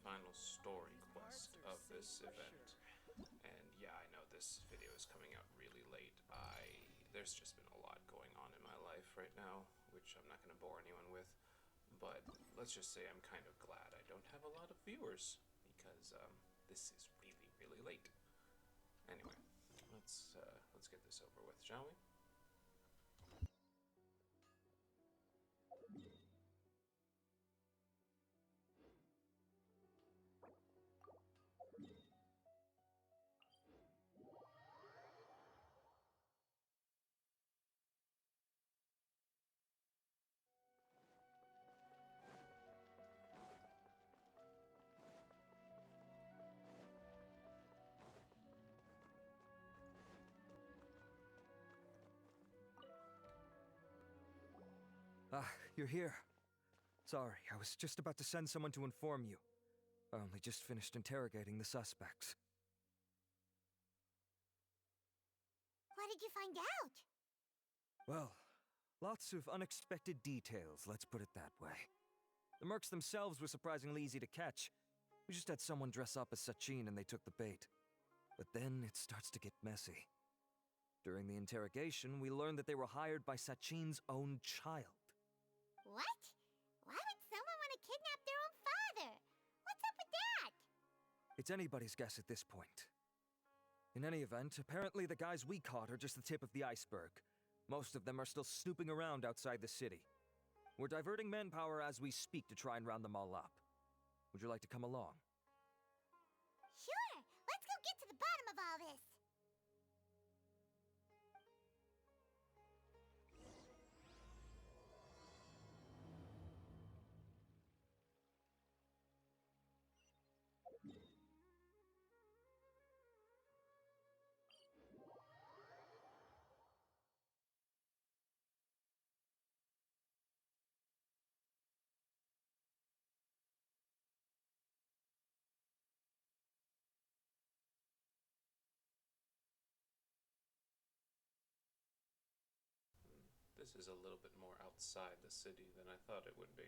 final story quest of this event. And yeah, I know this video is coming out really late. There's just been a lot going on in my life right now, which I'm not going to bore anyone with. But let's just say I'm kind of glad I don't have a lot of viewers, because this is really, really late. Anyway, let's get this over with, shall we? Ah, you're here. Sorry, I was just about to send someone to inform you. I only just finished interrogating the suspects. What did you find out? Well, lots of unexpected details, let's put it that way. The mercs themselves were surprisingly easy to catch. We just had someone dress up as Sachin and they took the bait. But then it starts to get messy. During the interrogation, we learned that they were hired by Sachin's own child. What? Why would someone want to kidnap their own father? What's up with that? It's anybody's guess at this point. In any event, apparently the guys we caught are just the tip of the iceberg. Most of them are still snooping around outside the city. We're diverting manpower as we speak to try and round them all up. Would you like to come along? Sure, let's go get to the bottom of all this. This is a little bit more outside the city than I thought it would be.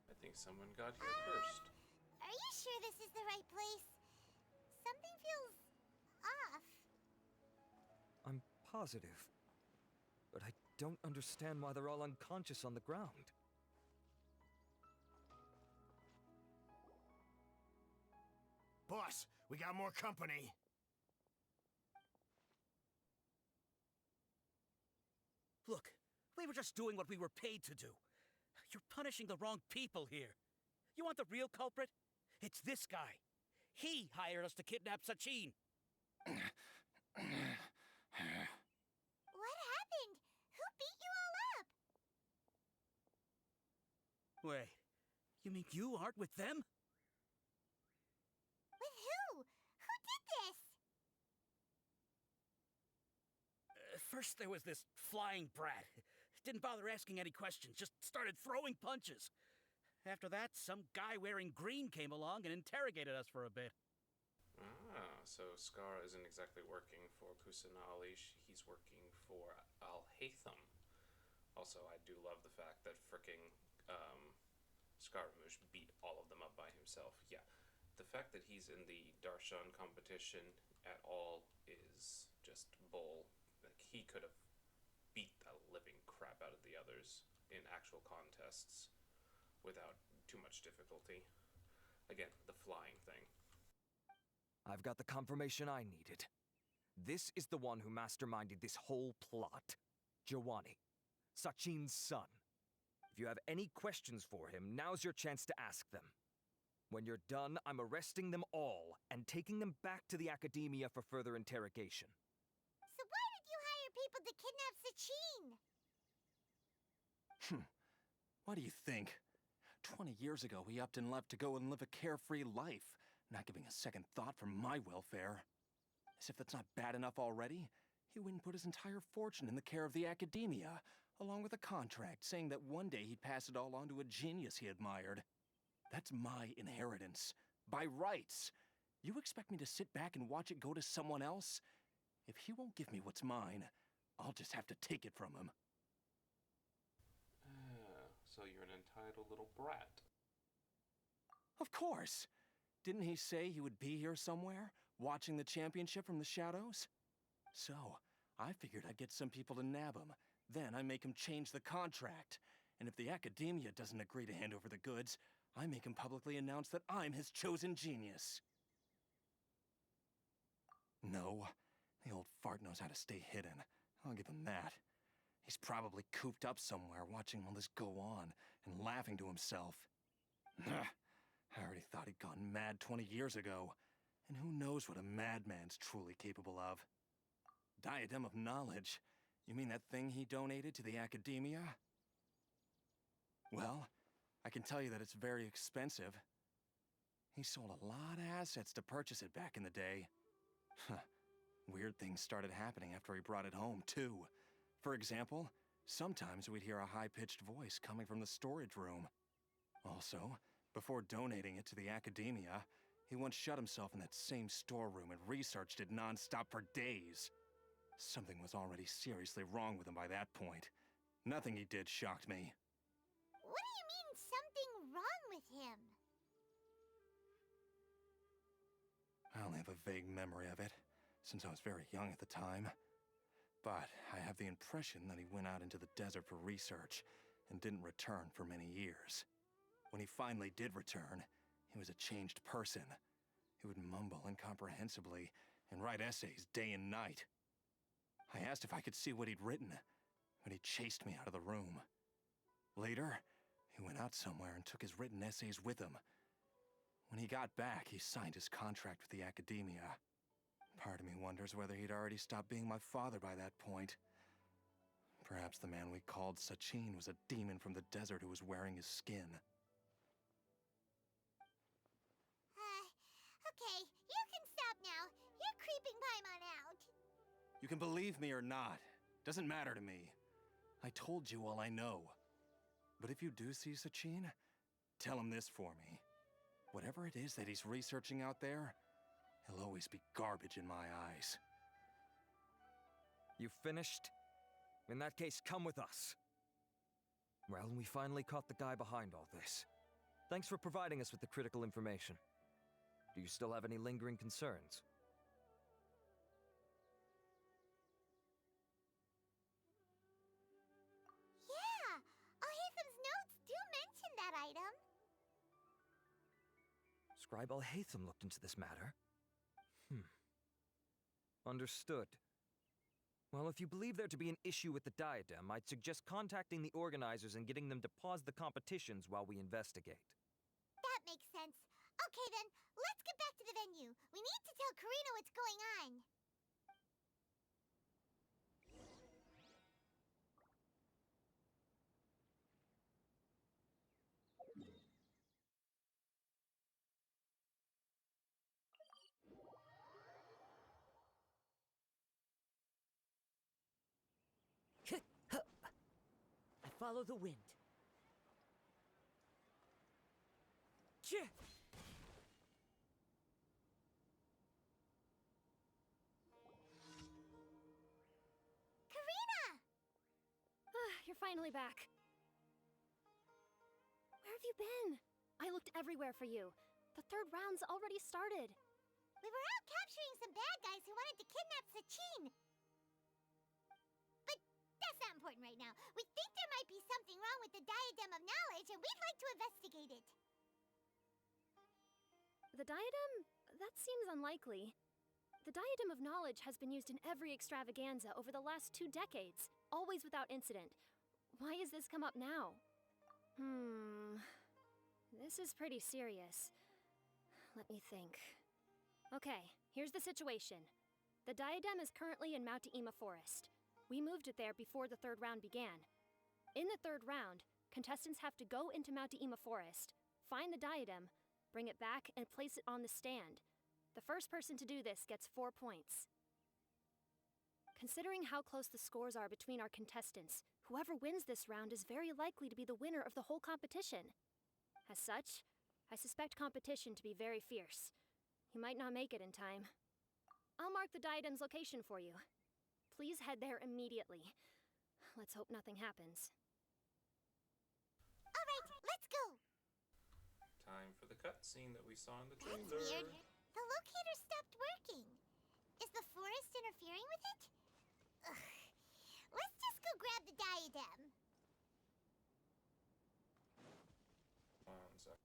I think someone got here first. Are you sure this is the right place? Something feels off. I'm positive. But I don't understand why they're all unconscious on the ground. Boss, we got more company. Look, we were just doing what we were paid to do. You're punishing the wrong people here. You want the real culprit? It's this guy. He hired us to kidnap Sachin. What happened? Who beat you all up? Wait, you mean you aren't with them? With who? Who did this? First there was this flying brat. Didn't bother asking any questions, just started throwing punches. After that, some guy wearing green came along and interrogated us for a bit. Ah, so Scar isn't exactly working for Kusanali, he's working for Al-Haytham. Also, I do love the fact that fricking Scaramouche beat all of them up by himself. Yeah, the fact that he's in the Darshan competition at all is just bull. Like, he could have beat the living crap out of the others in actual contests without too much difficulty. Again, the flying thing. I've got the confirmation I needed. This is the one who masterminded this whole plot. Jawani, Sachin's son. If you have any questions for him, now's your chance to ask them. When you're done, I'm arresting them all and taking them back to the academia for further interrogation. So why did you hire people to kidnap Sachin? What do you think? 20 years ago, he upped and left to go and live a carefree life, not giving a second thought for my welfare. As if that's not bad enough already, he went and put his entire fortune in the care of the academia, along with a contract saying that one day he'd pass it all on to a genius he admired. That's my inheritance, by rights. You expect me to sit back and watch it go to someone else? If he won't give me what's mine, I'll just have to take it from him. So you're an entitled little brat. Of course! Didn't he say he would be here somewhere, watching the championship from the shadows? So, I figured I'd get some people to nab him. Then I make him change the contract. And if the academia doesn't agree to hand over the goods, I make him publicly announce that I'm his chosen genius. No, the old fart knows how to stay hidden. I'll give him that. He's probably cooped up somewhere watching all this go on and laughing to himself. I already thought he'd gone mad 20 years ago. And who knows what a madman's truly capable of. Diadem of Knowledge? You mean that thing he donated to the academia? Well, I can tell you that it's very expensive. He sold a lot of assets to purchase it back in the day. Weird things started happening after he brought it home, too. For example, sometimes we'd hear a high-pitched voice coming from the storage room. Also, before donating it to the academia, he once shut himself in that same storeroom and researched it non-stop for days. Something was already seriously wrong with him by that point. Nothing he did shocked me. What do you mean, something wrong with him? I only have a vague memory of it, since I was very young at the time. But I have the impression that he went out into the desert for research and didn't return for many years. When he finally did return, he was a changed person. He would mumble incomprehensibly and write essays day and night. I asked if I could see what he'd written, but he chased me out of the room. Later, he went out somewhere and took his written essays with him. When he got back, he signed his contract with the academia. Part of me wonders whether he'd already stopped being my father by that point. Perhaps the man we called Sachin was a demon from the desert who was wearing his skin. Okay, you can stop now. You're creeping Paimon out. You can believe me or not. Doesn't matter to me. I told you all I know. But if you do see Sachin, tell him this for me. Whatever it is that he's researching out there, he'll always be garbage in my eyes. You finished? In that case, come with us. Well, we finally caught the guy behind all this. Thanks for providing us with the critical information. Do you still have any lingering concerns? Yeah, Al-Haytham's notes do mention that item. Scribe Al-Haytham looked into this matter. Understood. Well, if you believe there to be an issue with the diadem, I'd suggest contacting the organizers and getting them to pause the competitions while we investigate. That makes sense. Okay then, let's get back to the venue. We need to tell Karina what's going on. I follow the wind. Karina! You're finally back. Where have you been? I looked everywhere for you. The third round's already started. We were out capturing some bad guys who wanted to kidnap Sachin. But that's not important right now. We think there might be something wrong with the Diadem of Knowledge, and we'd like to investigate it. The diadem? That seems unlikely. The Diadem of Knowledge has been used in every extravaganza over the last 2 decades, always without incident. Why has this come up now? This is pretty serious. Let me think. Okay, here's the situation. The diadem is currently in Mount Ima Forest. We moved it there before the third round began. In the third round, contestants have to go into Mount Ima Forest, find the diadem, bring it back, and place it on the stand. The first person to do this gets 4 points. Considering how close the scores are between our contestants, Whoever wins this round is very likely to be the winner of the whole competition. As such, I suspect competition to be very fierce. You might not make it in time. I'll mark the diadem's location for you. Please head there immediately. Let's hope nothing happens. All right, let's go. Time for the cutscene that we saw in the That's trailer. weird. The locator stopped working. Is the forest interfering with it? Ugh. Let's just go grab the diadem. One sec.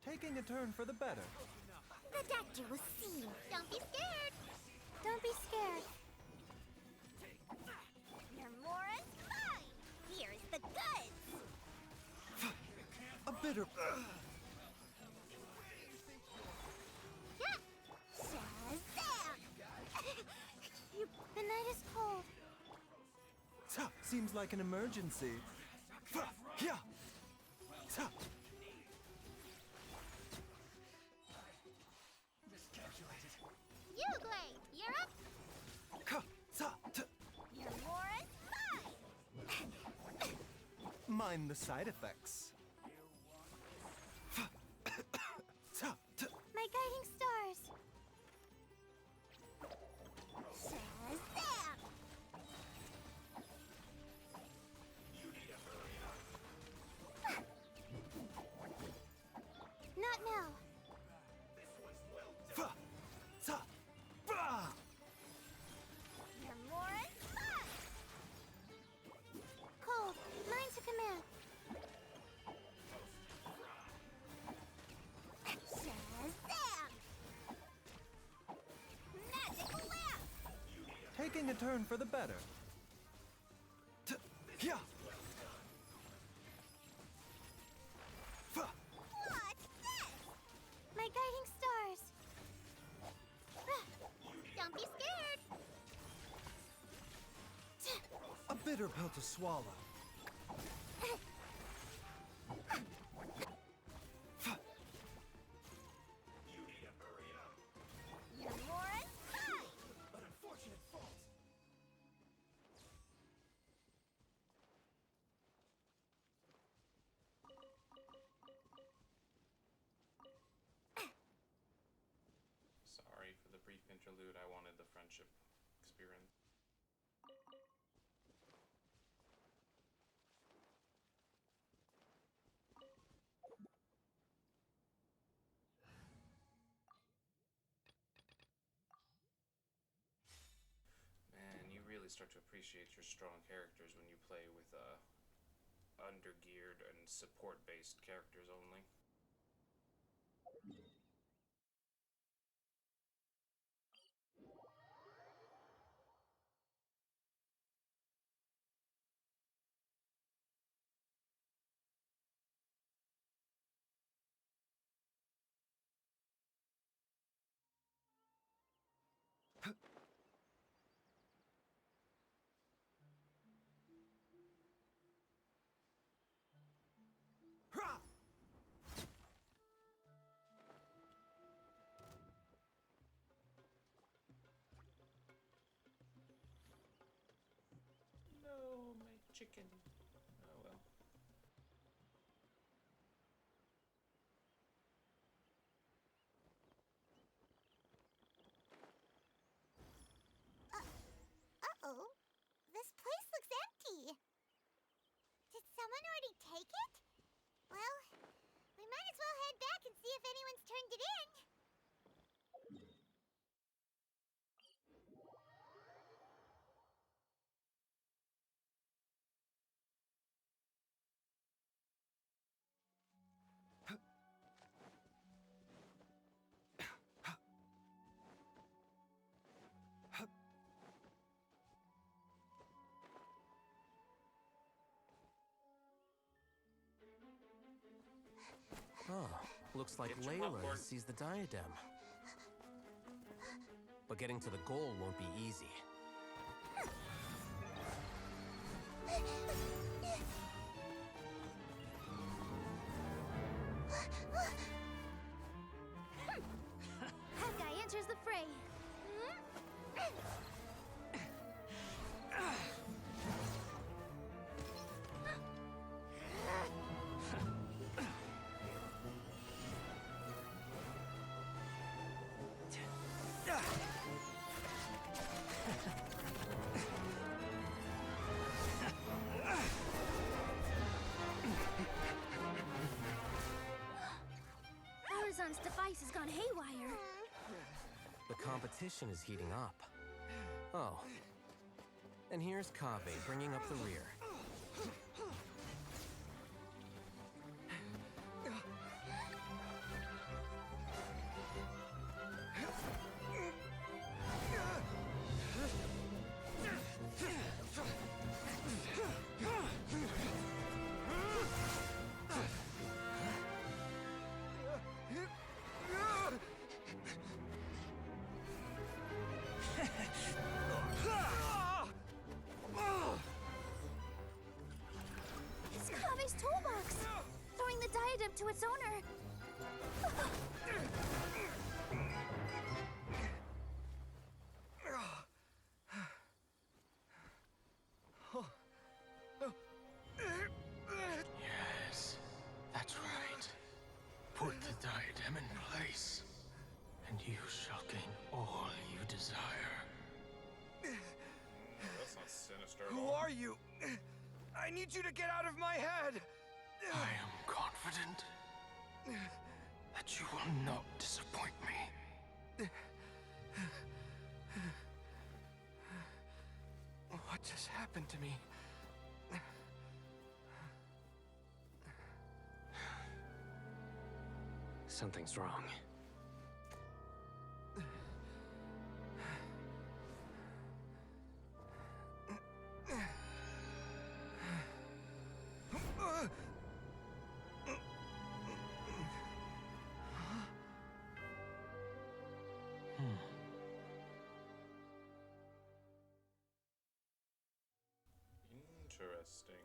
Taking a turn for the better. The doctor will see you. Don't be scared. Don't be scared. Your Mora's mine. Here's the goods. A bitter. Shazam! The night is cold. Seems like an emergency. Yeah. Uglay, you're up. Your Mora's mine. Mind the side effects. My guiding stars. Shazam! Not now. Your Mora's mine. Cold, mine to command. Shazam! Magic lamp! Taking a turn for the better. Yeah. What's this? My guiding stars. Don't be scared. A bitter pill to swallow. Your Mora's mine. Sorry for the brief interlude. I wanted the friendship experience. Man, you really start to appreciate your strong characters when you play with undergeared and support-based characters only. No, my chicken. Oh well. Uh-oh. This place looks empty. Did someone already take it? Well, we might as well head back and see if anyone's turned it in. Looks like Get your Layla popcorn. sees the diadem. But getting to the goal won't be easy. That guy enters the fray. Horizon's device has gone haywire. The competition is heating up. Oh. And here's Kaveh bringing up the rear. It's Kaveh's toolbox! Throwing the diadem to its owner. Yes, that's right. Put the diadem in place, and you shall gain all you desire. That's not sinister at Who all. are you? I need you to get out of my head! I am confident that you will not disappoint me. What just happened to me? Something's wrong. Interesting.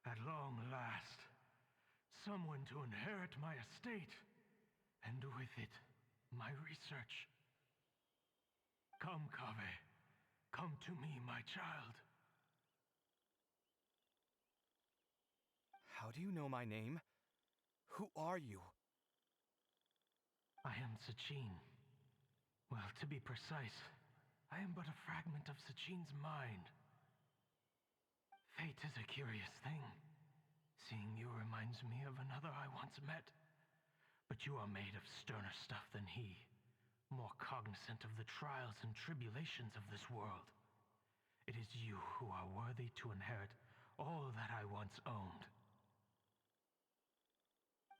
At long last, someone to inherit my estate, and with it, my research. Come, Kaveh. Come to me, my child. How do you know my name? Who are you? I am Sachin. Well, to be precise, I am but a fragment of Sachin's mind. Fate is a curious thing. Seeing you reminds me of another I once met. But you are made of sterner stuff than he, more cognizant of the trials and tribulations of this world. It is you who are worthy to inherit all that I once owned.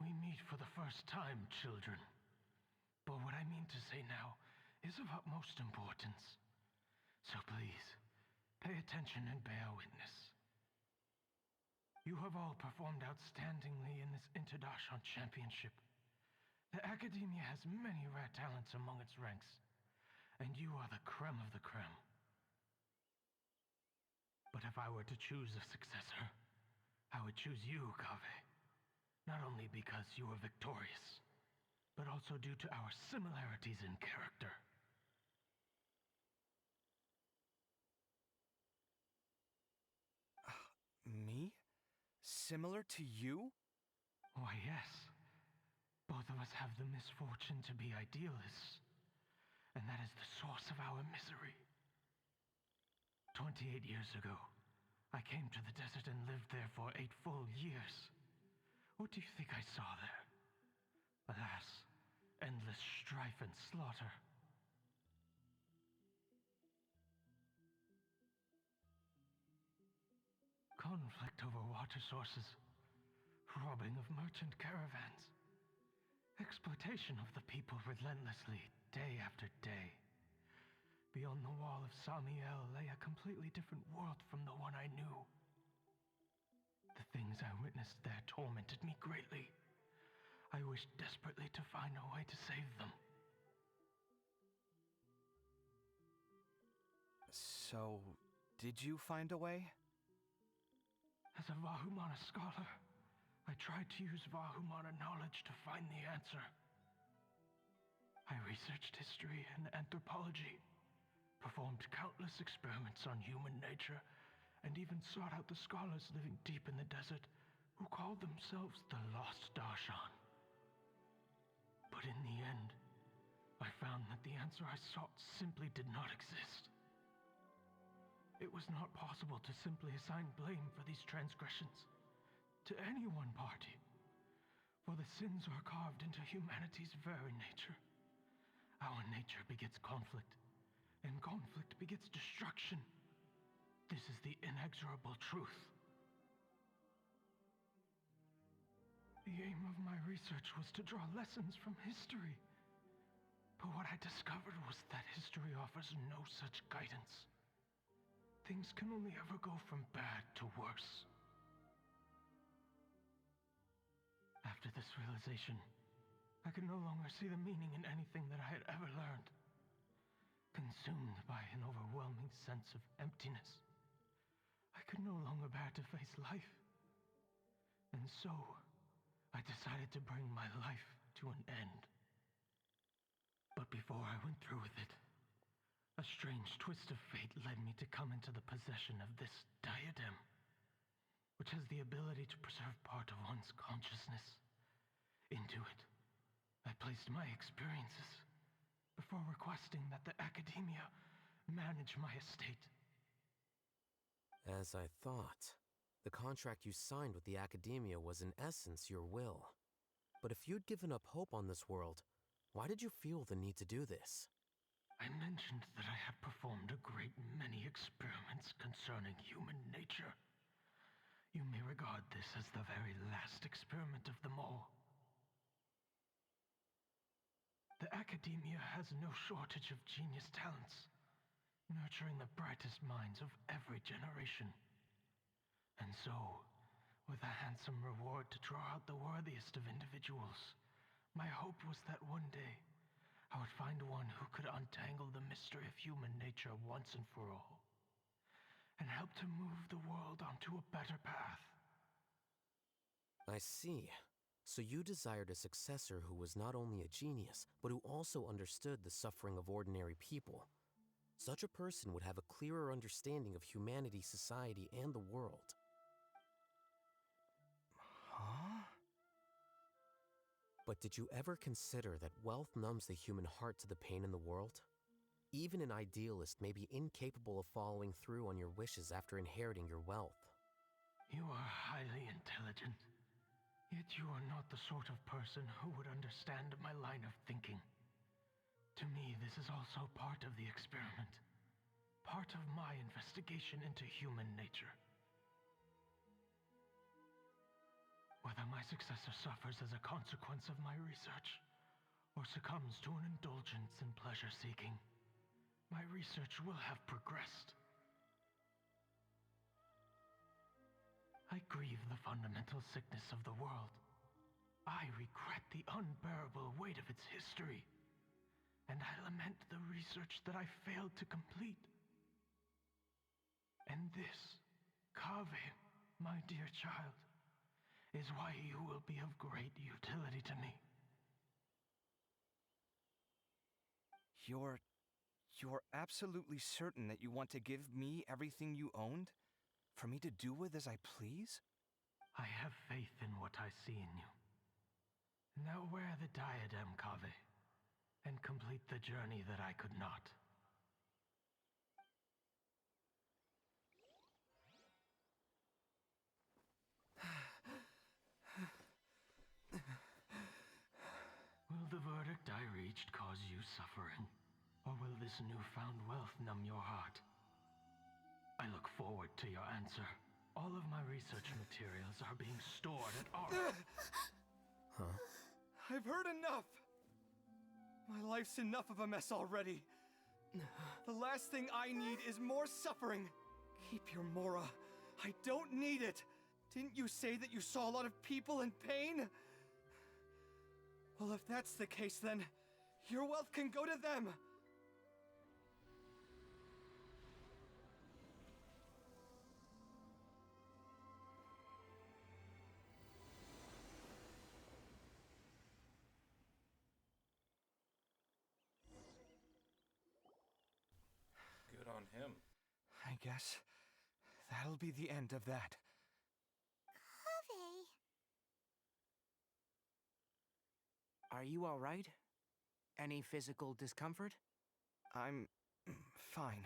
We meet for the first time, children. But what I mean to say now is of utmost importance. So please, pay attention and bear witness. You have all performed outstandingly in this Interdashon Championship. The Academia has many rare talents among its ranks, and you are the creme of the creme. But if I were to choose a successor, I would choose you, Kaveh. Not only because you were victorious, but also due to our similarities in character. Me? Similar to you? Why, yes. Both of us have the misfortune to be idealists, and that is the source of our misery. 28 years ago, I came to the desert and lived there for 8 full years. What do you think I saw there? Alas, endless strife and slaughter. Conflict over water sources, robbing of merchant caravans, exploitation of the people relentlessly, day after day. Beyond the wall of Samiel lay a completely different world from the one I knew. things I witnessed there tormented me greatly. I wished desperately to find a way to save them. So, did you find a way? As a Vahumana scholar, I tried to use Vahumana knowledge to find the answer. I researched history and anthropology, performed countless experiments on human nature, and even sought out the scholars living deep in the desert who called themselves the Lost Darshan. But in the end, I found that the answer I sought simply did not exist. It was not possible to simply assign blame for these transgressions to any one party, for the sins are carved into humanity's very nature. Our nature begets conflict, and conflict begets destruction. This is the inexorable truth. The aim of my research was to draw lessons from history. But what I discovered was that history offers no such guidance. Things can only ever go from bad to worse. After this realization, I could no longer see the meaning in anything that I had ever learned. Consumed by an overwhelming sense of emptiness, I could no longer bear to face life. And so, I decided to bring my life to an end. But before I went through with it, a strange twist of fate led me to come into the possession of this diadem, which has the ability to preserve part of one's consciousness. Into it, I placed my experiences before requesting that the academia manage my estate. As I thought, the contract you signed with the academia was in essence your will. But if you'd given up hope on this world, why did you feel the need to do this? I mentioned that I had performed a great many experiments concerning human nature. You may regard this as the very last experiment of them all. The academia has no shortage of genius talents, nurturing the brightest minds of every generation. And so, with a handsome reward to draw out the worthiest of individuals, my hope was that one day, I would find one who could untangle the mystery of human nature once and for all, and help to move the world onto a better path. I see. So you desired a successor who was not only a genius, but who also understood the suffering of ordinary people. Such a person would have a clearer understanding of humanity, society, and the world. Huh? But did you ever consider that wealth numbs the human heart to the pain in the world? Even an idealist may be incapable of following through on your wishes after inheriting your wealth. You are highly intelligent, yet you are not the sort of person who would understand my line of thinking. To me, this is also part of the experiment, part of my investigation into human nature. Whether my successor suffers as a consequence of my research, or succumbs to an indulgence in pleasure-seeking, my research will have progressed. I grieve the fundamental sickness of the world. I regret the unbearable weight of its history, and I lament the research that I failed to complete. And this, Kaveh, my dear child, is why you will be of great utility to me. You're absolutely certain that you want to give me everything you owned? For me to do with as I please? I have faith in what I see in you. Now wear the diadem, Kaveh, and complete the journey that I could not. Will the verdict I reached cause you suffering? Or will this newfound wealth numb your heart? I look forward to your answer. All of my research materials are being stored at our... Huh? I've heard enough! My life's enough of a mess already. The last thing I need is more suffering. Keep your Mora. I don't need it. Didn't you say that you saw a lot of people in pain? Well, if that's the case, then your wealth can go to them. Good on him. I guess that'll be the end of that. Kaveh. Are you alright? Any physical discomfort? I'm fine.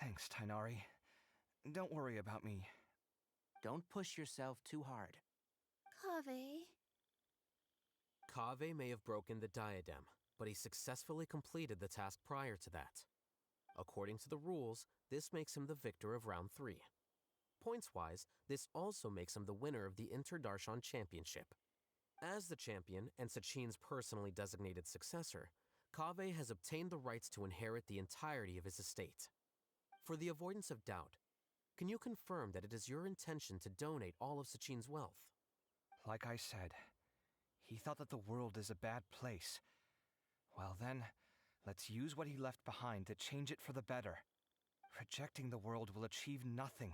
Thanks, Tainari. Don't worry about me. Don't push yourself too hard. Kaveh. Kaveh may have broken the diadem, but he successfully completed the task prior to that. According to the rules, this makes him the victor of round 3. Points-wise, this also makes him the winner of the Interdarshan Championship. As the champion and Sachin's personally designated successor, Kaveh has obtained the rights to inherit the entirety of his estate. For the avoidance of doubt, can you confirm that it is your intention to donate all of Sachin's wealth? Like I said, he thought that the world is a bad place. Well then, let's use what he left behind to change it for the better. Rejecting the world will achieve nothing.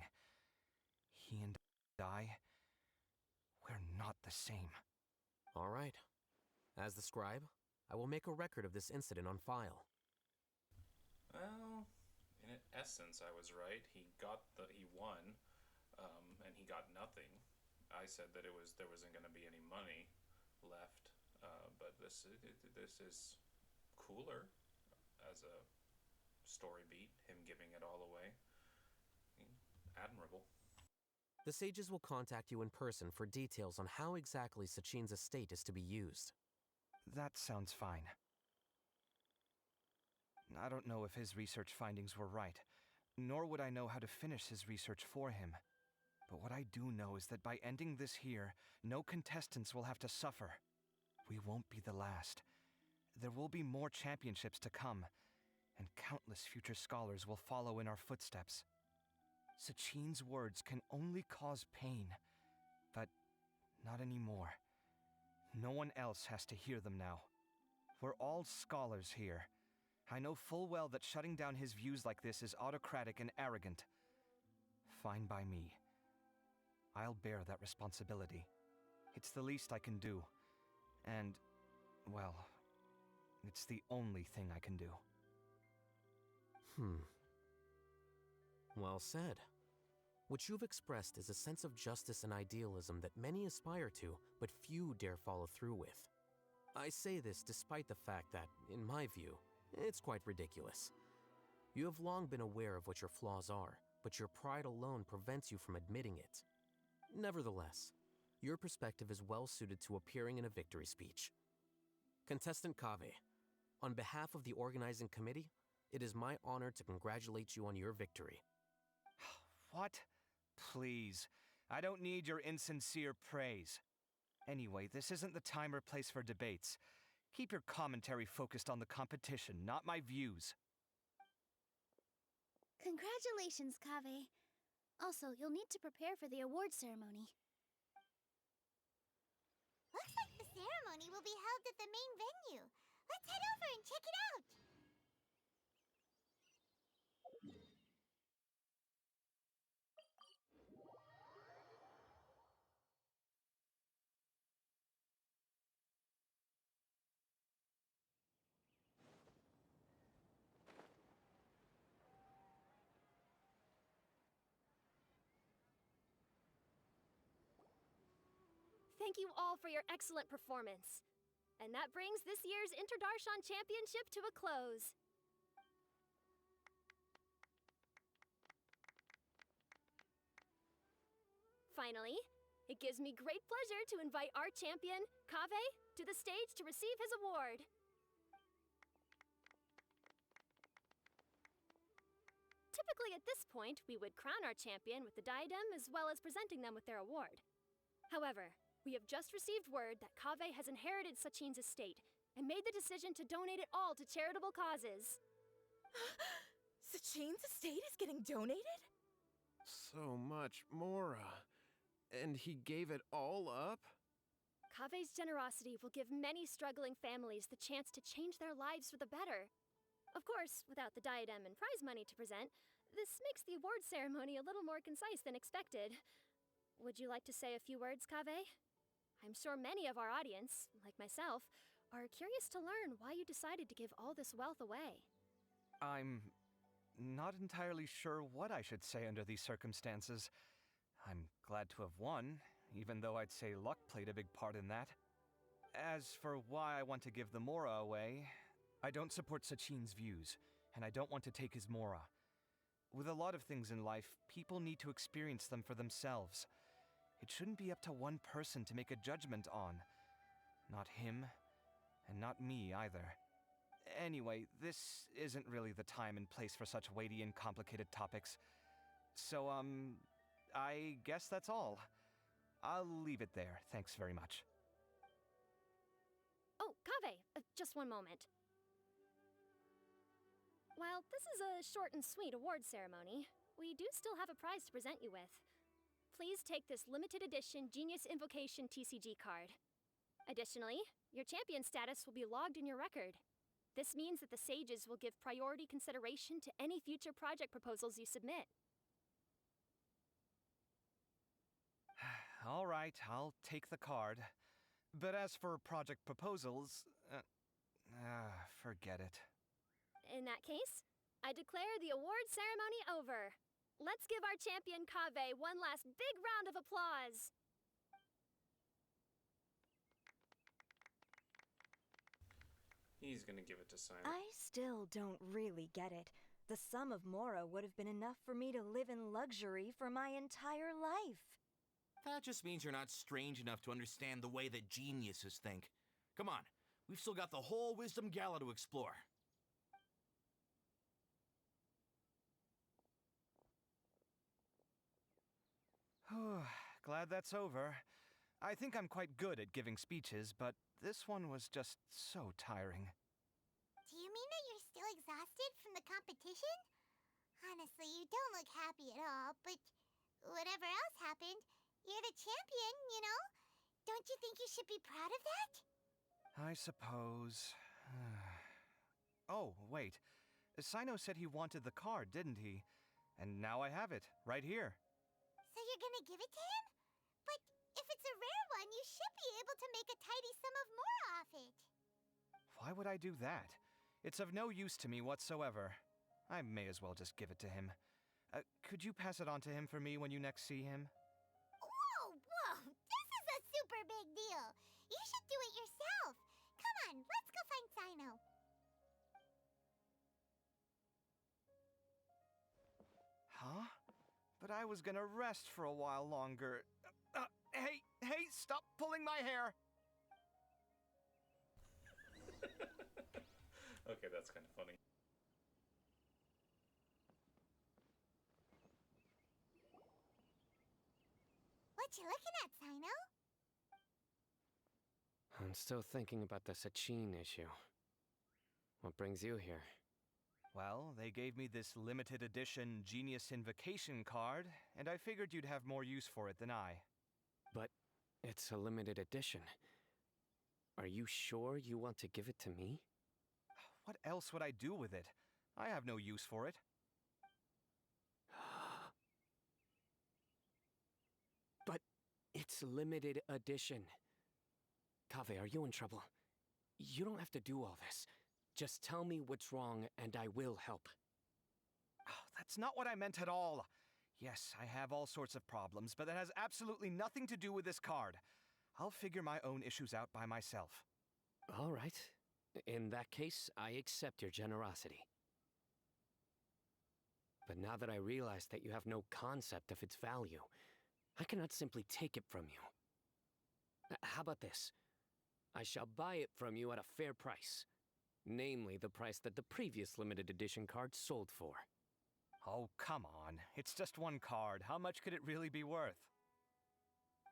He and I, we're not the same. All right. As the scribe, I will make a record of this incident on file. Well, in essence, I was right. He won, and he got nothing. I said that there wasn't going to be any money left, but this is cooler as a story beat. Him giving it all away, admirable. The sages will contact you in person for details on how exactly Sachin's estate is to be used. That sounds fine. I don't know if his research findings were right, nor would I know how to finish his research for him. But what I do know is that by ending this here, no contestants will have to suffer. We won't be the last. There will be more championships to come, and countless future scholars will follow in our footsteps. Sachin's words can only cause pain, but not anymore. No one else has to hear them now. We're all scholars here. I know full well that shutting down his views like this is autocratic and arrogant. Fine by me. I'll bear that responsibility. It's the least I can do. And, well, it's the only thing I can do. Well said. What you've expressed is a sense of justice and idealism that many aspire to, but few dare follow through with. I say this despite the fact that, in my view, it's quite ridiculous. You have long been aware of what your flaws are, but your pride alone prevents you from admitting it. Nevertheless, your perspective is well suited to appearing in a victory speech. Contestant Kaveh, on behalf of the organizing committee, it is my honor to congratulate you on your victory. What? Please. I don't need your insincere praise. Anyway, this isn't the time or place for debates. Keep your commentary focused on the competition, not my views. Congratulations, Kaveh. Also, you'll need to prepare for the award ceremony. Looks like the ceremony will be held at the main venue. Let's head over and check it out! Thank you all for your excellent performance. And that brings this year's Interdarshan Championship to a close. Finally, it gives me great pleasure to invite our champion, Kaveh, to the stage to receive his award. Typically at this point, we would crown our champion with the diadem as well as presenting them with their award. However, we have just received word that Kaveh has inherited Sachin's estate and made the decision to donate it all to charitable causes. Sachin's estate is getting donated? so much Mora. And he gave it all up? Kaveh's generosity will give many struggling families the chance to change their lives for the better. Of course, without the diadem and prize money to present, this makes the award ceremony a little more concise than expected. Would you like to say a few words, Kaveh? I'm sure many of our audience, like myself, are curious to learn why you decided to give all this wealth away. I'm not entirely sure what I should say under these circumstances. I'm glad to have won, even though I'd say luck played a big part in that. As for why I want to give the Mora away, I don't support Sachin's views, and I don't want to take his Mora. With a lot of things in life, people need to experience them for themselves. It shouldn't be up to one person to make a judgment on. Not him, and not me either. Anyway, this isn't really the time and place for such weighty and complicated topics. So, I guess that's all. I'll leave it there, thanks very much. Oh, Kaveh, just one moment. While this is a short and sweet award ceremony, we do still have a prize to present you with. Please take this limited edition Genius Invocation TCG card. Additionally, your champion status will be logged in your record. This means that the sages will give priority consideration to any future project proposals you submit. All right, I'll take the card. But as for project proposals, forget it. In that case, I declare the award ceremony over. Let's give our champion Kaveh one last big round of applause. He's gonna give it to Simon. I still don't really get it. The sum of Mora would have been enough for me to live in luxury for my entire life. That just means you're not strange enough to understand the way that geniuses think. Come on, we've still got the whole Wisdom Gala to explore. Glad that's over. I think I'm quite good at giving speeches, but this one was just so tiring. Do you mean that you're still exhausted from the competition? Honestly, you don't look happy at all, but whatever else happened, you're the champion, you know? Don't you think you should be proud of that? I suppose. Oh, wait. Sino said he wanted the card, didn't he? And now I have it, right here. So you're gonna give it to him? But if it's a rare one, you should be able to make a tidy sum of Mora off it. Why would I do that? It's of no use to me whatsoever. I may as well just give it to him. Could you pass it on to him for me when you next see him? Whoa! This is a super big deal! You should do it yourself! Come on, let's go find Sino. Huh? But I was gonna rest for a while longer. Hey, stop pulling my hair! Okay, that's kind of funny. What you looking at, Sino? I'm still thinking about the Sachin issue. What brings you here? Well, they gave me this limited edition Genius Invocation card, and I figured you'd have more use for it than I. But it's a limited edition. Are you sure you want to give it to me? What else would I do with it? I have no use for it. But it's limited edition. Kaveh, are you in trouble? You don't have to do all this. Just tell me what's wrong, and I will help. Oh, that's not what I meant at all. Yes, I have all sorts of problems, but that has absolutely nothing to do with this card. I'll figure my own issues out by myself. All right. In that case, I accept your generosity. But now that I realize that you have no concept of its value, I cannot simply take it from you. How about this? I shall buy it from you at a fair price. Namely, the price that the previous limited edition card sold for. Oh, come on. It's just one card. How much could it really be worth?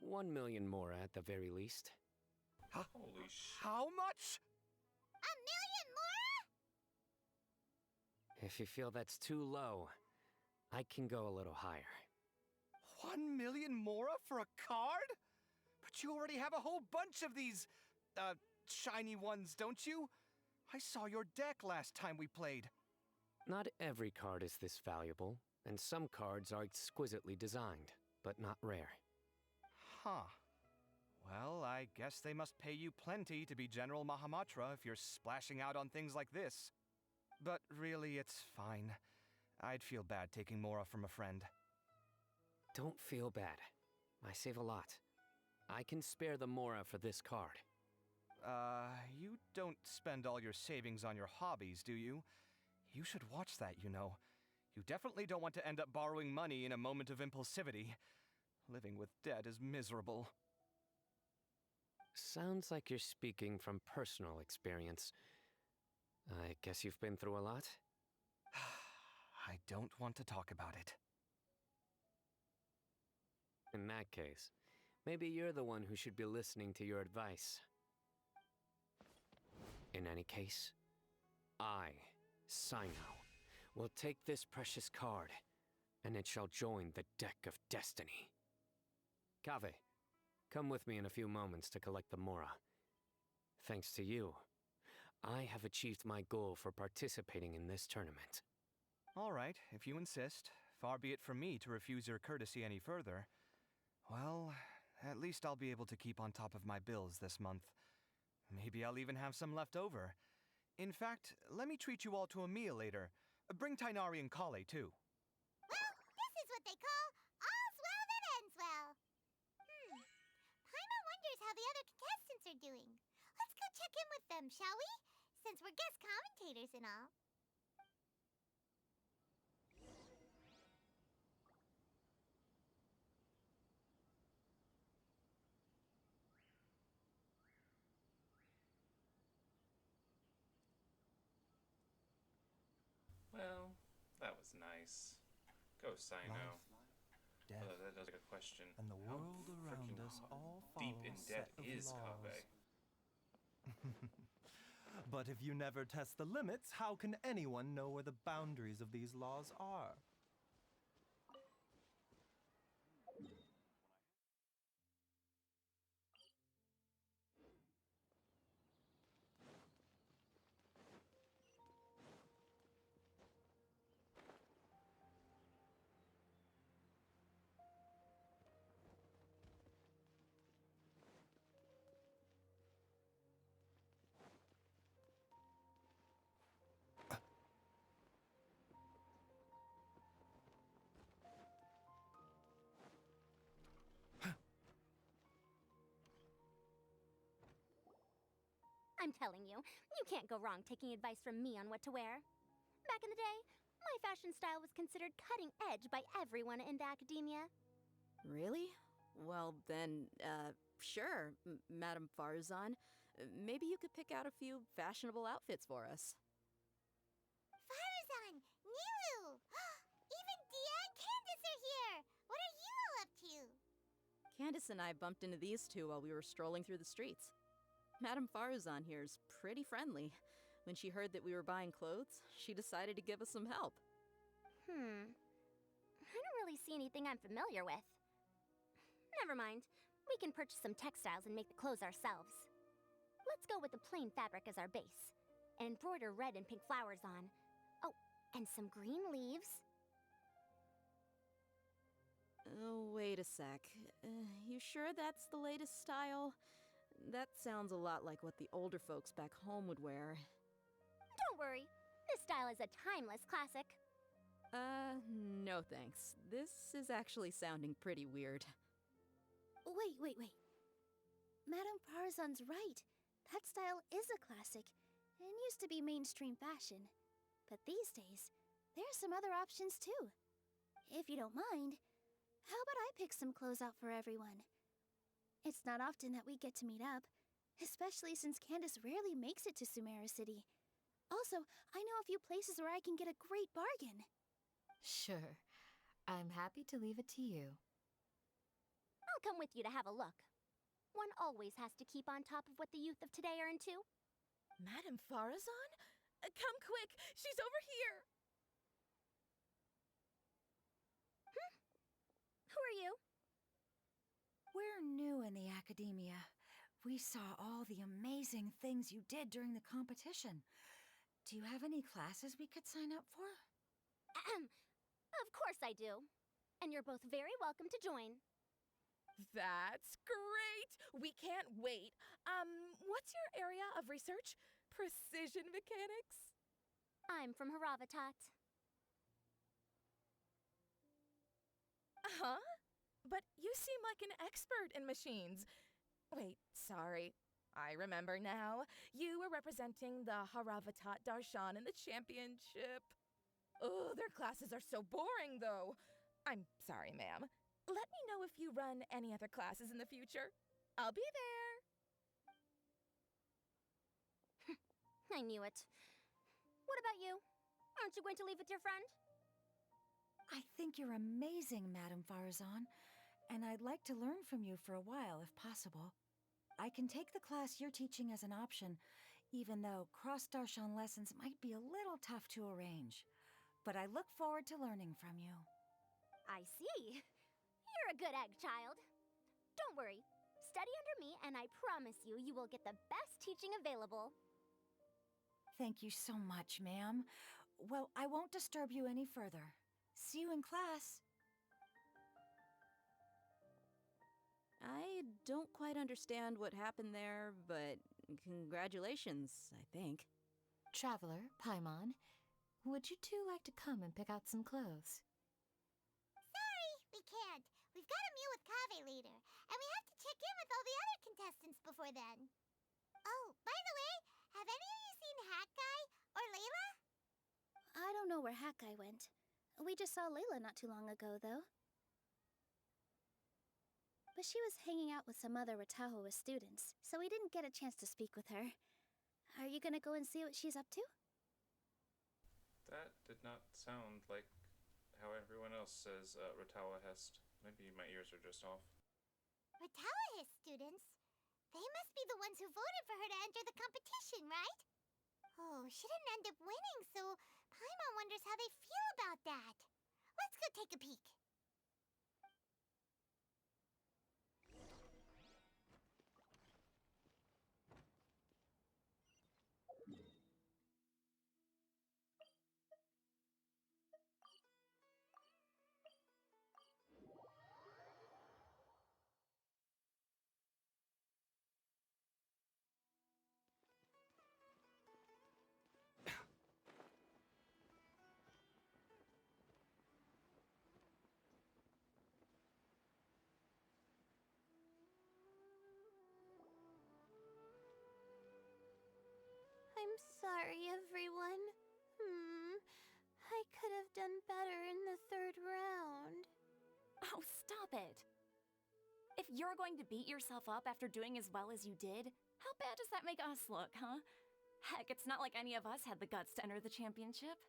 1 million more at the very least. Holy shit. How much? 1 million Mora? If you feel that's too low, I can go a little higher. 1 million mora for a card? But you already have a whole bunch of these, shiny ones, don't you? I saw your deck last time we played. Not every card is this valuable, and some cards are exquisitely designed, but not rare. Huh. Well, I guess they must pay you plenty to be General Mahamatra if you're splashing out on things like this. But really, it's fine. I'd feel bad taking Mora from a friend. Don't feel bad. I save a lot. I can spare the Mora for this card. You don't spend all your savings on your hobbies, do you? You should watch that, you know. You definitely don't want to end up borrowing money in a moment of impulsivity. Living with debt is miserable. Sounds like you're speaking from personal experience. I guess you've been through a lot? I don't want to talk about it. In that case, maybe you're the one who should be listening to your advice. In any case, I, Sino, will take this precious card, and it shall join the deck of destiny. Kaveh, come with me in a few moments to collect the Mora. Thanks to you, I have achieved my goal for participating in this tournament. All right, if you insist. Far be it from me to refuse your courtesy any further. Well, at least I'll be able to keep on top of my bills this month. Maybe I'll even have some left over. In fact, let me treat you all to a meal later. Bring Tainari and Kale, too. Well, this is what they call all's well that ends well. Paimon wonders how the other contestants are doing. Let's go check in with them, shall we? Since we're guest commentators and all. Well, that was nice. Go, Sino. Death, That does like a question. and the How world around frickin' us all deep follow in a debt set of is laws. Kaveh? But if you never test the limits, how can anyone know where the boundaries of these laws are? I'm telling you, you can't go wrong taking advice from me on what to wear. Back in the day, my fashion style was considered cutting edge by everyone in the academia. Really? Well, then, sure, Madame Farzan. Maybe you could pick out a few fashionable outfits for us. Farzan! Nilu! Even Dia and Candace are here! What are you all up to? Candace and I bumped into these two while we were strolling through the streets. Madame Farzan here's pretty friendly. When she heard that we were buying clothes, she decided to give us some help. I don't really see anything I'm familiar with. Never mind. We can purchase some textiles and make the clothes ourselves. Let's go with the plain fabric as our base, and embroider red and pink flowers on. Oh, and some green leaves. Oh, wait a sec. You sure that's the latest style? That sounds a lot like what the older folks back home would wear. Don't worry. This style is a timeless classic. No thanks. This is actually sounding pretty weird. Wait. Madame Farzan's right. That style is a classic, and used to be mainstream fashion. But these days, there are some other options too. If you don't mind, how about I pick some clothes out for everyone? It's not often that we get to meet up, especially since Candace rarely makes it to Sumeru City. Also, I know a few places where I can get a great bargain. Sure. I'm happy to leave it to you. I'll come with you to have a look. One always has to keep on top of what the youth of today are into. Madame Farazan? Come quick! She's over here! Who are you? academia. We saw all the amazing things you did during the competition. Do you have any classes we could sign up for? Of course I do. And you're both very welcome to join. That's great! We can't wait. What's your area of research? Precision mechanics? I'm from Haravatat. Huh? But you seem like an expert in machines. Wait, sorry. I remember now. You were representing the Haravatat Darshan in the championship. Oh, their classes are so boring, though. I'm sorry, ma'am. Let me know if you run any other classes in the future. I'll be there. I knew it. What about you? Aren't you going to leave with your friend? I think you're amazing, Madame Farazan, and I'd like to learn from you for a while, if possible. I can take the class you're teaching as an option, even though cross-Darshan lessons might be a little tough to arrange. But I look forward to learning from you. I see. You're a good egg, child. Don't worry. Study under me, and I promise you, you will get the best teaching available. Thank you so much, ma'am. Well, I won't disturb you any further. See you in class. I don't quite understand what happened there, but congratulations, I think. Traveler, Paimon, would you two like to come and pick out some clothes? Sorry, we can't. We've got a meal with Kaveh later, and we have to check in with all the other contestants before then. Oh, by the way, have any of you seen Hat Guy or Layla? I don't know where Hat Guy went. We just saw Layla not too long ago, though. But she was hanging out with some other Ratahoa students, so we didn't get a chance to speak with her. Are you gonna go and see what she's up to? That did not sound like how everyone else says Ratawa Hest. Maybe my ears are just off. Ratahoa students? They must be the ones who voted for her to enter the competition, right? Oh, she didn't end up winning, so Paimon wonders how they feel about that. Let's go take a peek. I'm sorry, everyone. I could have done better in the third round. Oh, stop it. If you're going to beat yourself up after doing as well as you did, how bad does that make us look, huh? Heck, it's not like any of us had the guts to enter the championship.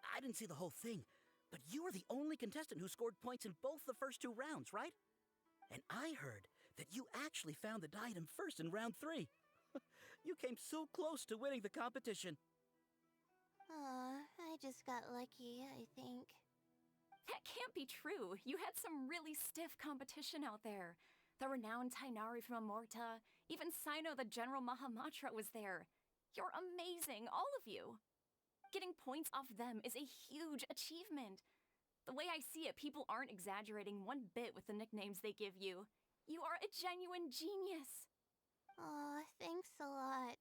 I didn't see the whole thing, but you were the only contestant who scored points in both the first 2 rounds, right? And I heard that you actually found the diadem first in round 3. You came so close to winning the competition. Aw, I just got lucky, I think. That can't be true. You had some really stiff competition out there. The renowned Tainari from Amorta, even Sino the General Mahamatra was there. You're amazing, all of you. Getting points off them is a huge achievement. The way I see it, people aren't exaggerating one bit with the nicknames they give you. You are a genuine genius. Aw, thanks a lot.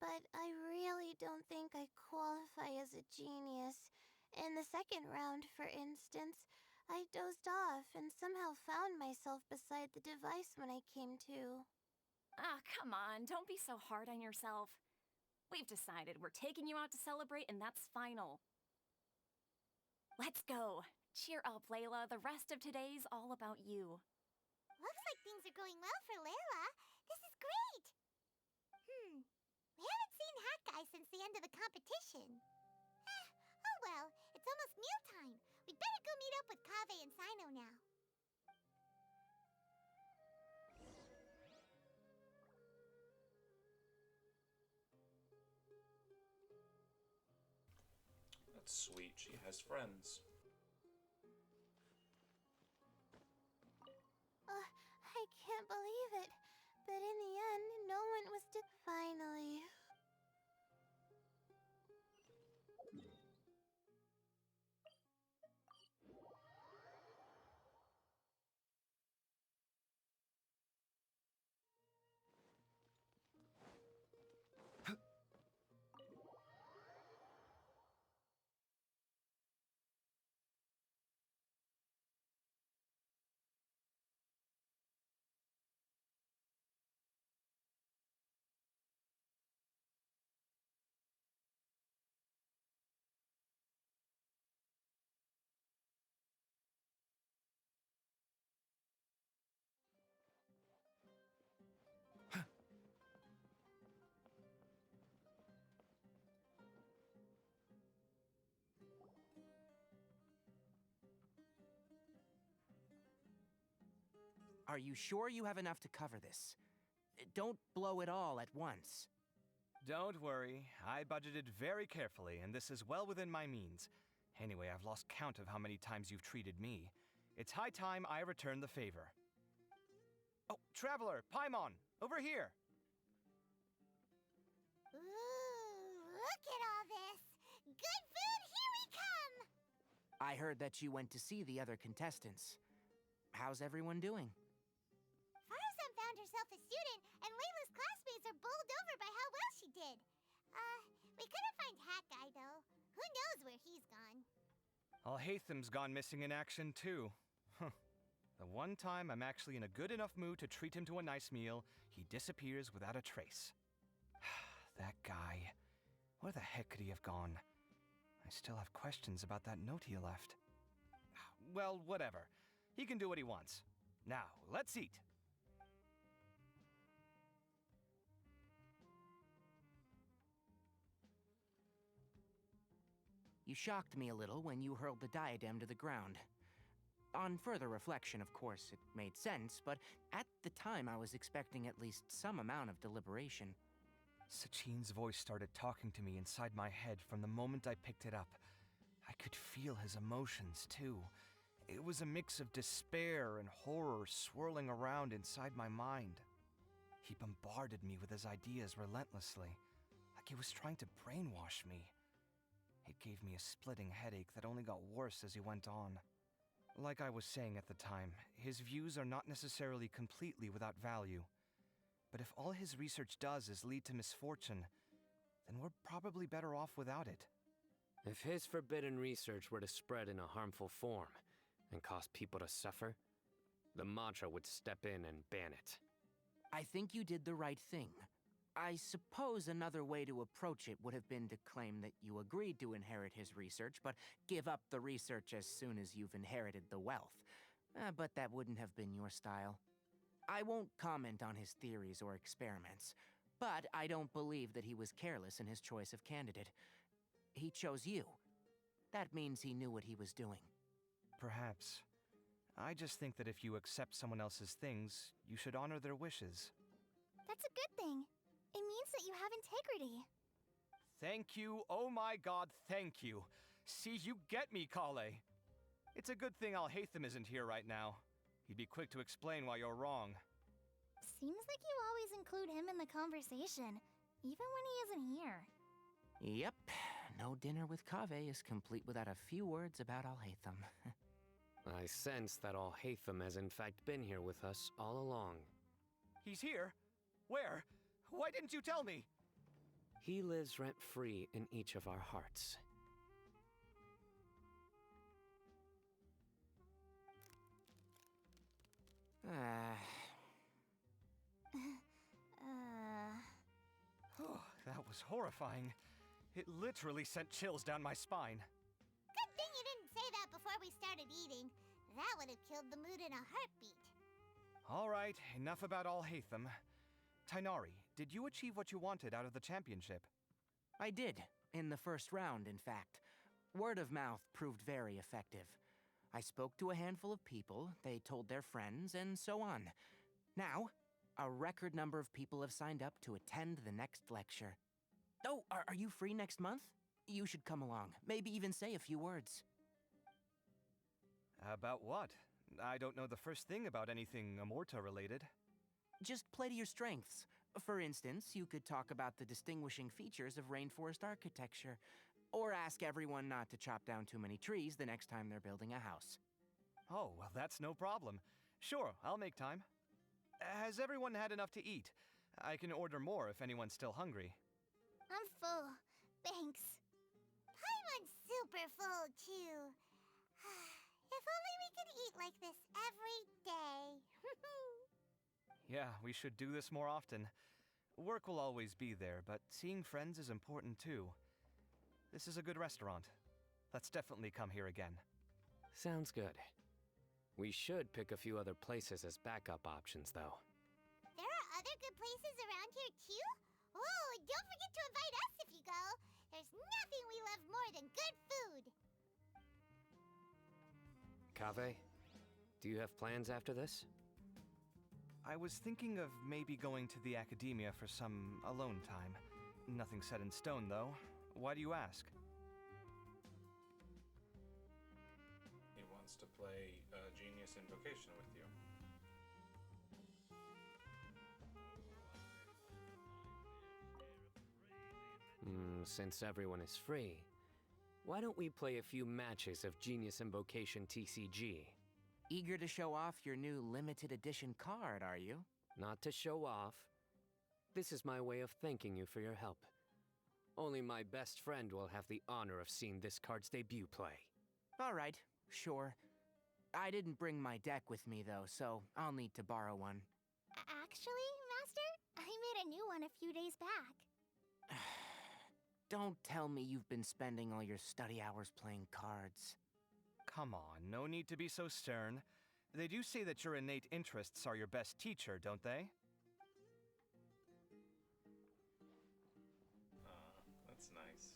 But I really don't think I qualify as a genius. In the second round, for instance, I dozed off and somehow found myself beside the device when I came to. Ah, come on, don't be so hard on yourself. We've decided we're taking you out to celebrate, and that's final. Let's go. Cheer up, Layla. The rest of today's all about you. Looks like things are going well for Layla. This is great! We haven't seen Hat Guy since the end of the competition. Oh well, it's almost mealtime. We'd better go meet up with Kaveh and Sino now. That's sweet. She has friends. I can't believe Are you sure you have enough to cover this? Don't blow it all at once. Don't worry. I budgeted very carefully, and this is well within my means. Anyway, I've lost count of how many times you've treated me. It's high time I return the favor. Oh, Traveler, Paimon, over here! Ooh, look at all this! Good food, here we come! I heard that you went to see the other contestants. How's everyone doing? Farzan found herself a student, and Layla's classmates are bowled over by how well she did. We couldn't find Hat Guy, though. Who knows where he's gone? Alhaitham's gone missing in action, too. The one time I'm actually in a good enough mood to treat him to a nice meal, he disappears without a trace. That guy. Where the heck could he have gone? I still have questions about that note he left. Well, whatever. He can do what he wants. Now, let's eat. You shocked me a little when you hurled the diadem to the ground. On further reflection, of course, it made sense, but at the time I was expecting at least some amount of deliberation. Sachin's voice started talking to me inside my head from the moment I picked it up. I could feel his emotions, too. It was a mix of despair and horror swirling around inside my mind. He bombarded me with his ideas relentlessly, like he was trying to brainwash me. It gave me a splitting headache that only got worse as he went on. Like I was saying at the time, his views are not necessarily completely without value. But if all his research does is lead to misfortune, then we're probably better off without it. If his forbidden research were to spread in a harmful form and cause people to suffer, the Matra would step in and ban it. I think you did the right thing. I suppose another way to approach it would have been to claim that you agreed to inherit his research, but give up the research as soon as you've inherited the wealth. But that wouldn't have been your style. I won't comment on his theories or experiments, but I don't believe that he was careless in his choice of candidate. He chose you. That means he knew what he was doing. Perhaps. I just think that if you accept someone else's things, you should honor their wishes. That's a good thing. It means that you have integrity. Thank you, oh my god, thank you. See, you get me, Kaveh. It's a good thing Alhaitham isn't here right now. He'd be quick to explain why you're wrong. Seems like you always include him in the conversation, even when he isn't here. Yep, no dinner with Kaveh is complete without a few words about Alhaitham. I sense that Alhaitham has in fact been here with us all along. He's here? Where? Why didn't you tell me? He lives rent-free in each of our hearts. Oh, that was horrifying. It literally sent chills down my spine. Good thing you didn't say that before we started eating. That would have killed the mood in a heartbeat. All right, enough about Alhaitham. Tighnari, did you achieve what you wanted out of the championship? I did, in the first round, in fact. Word of mouth proved very effective. I spoke to a handful of people, they told their friends, and so on. Now, a record number of people have signed up to attend the next lecture. Oh, are you free next month? You should come along, maybe even say a few words. About what? I don't know the first thing about anything Amorta-related. Just play to your strengths. For instance, you could talk about the distinguishing features of rainforest architecture, or ask everyone not to chop down too many trees the next time they're building a house. Oh, well, that's no problem. Sure, I'll make time. Has everyone had enough to eat? I can order more if anyone's still hungry. I'm full. Thanks. Paimon's super full, too. If only we could eat like this every day. Yeah, we should do this more often. Work will always be there, but seeing friends is important too. This is a good restaurant. Let's definitely come here again. Sounds good. We should pick a few other places as backup options, though. There are other good places around here, too? Oh, and don't forget to invite us if you go. There's nothing we love more than good food. Kaveh, do you have plans after this? I was thinking of maybe going to the academia for some alone time. Nothing set in stone, though. Why do you ask? He wants to play Genius Invocation with you. Since everyone is free, why don't we play a few matches of Genius Invocation TCG? Eager to show off your new limited edition card, are you? Not to show off. This is my way of thanking you for your help. Only my best friend will have the honor of seeing this card's debut play. All right, sure. I didn't bring my deck with me, though, so I'll need to borrow one. Actually, Master, I made a new one a few days back. Don't tell me you've been spending all your study hours playing cards. Come on, no need to be so stern. They do say that your innate interests are your best teacher, don't they? That's nice.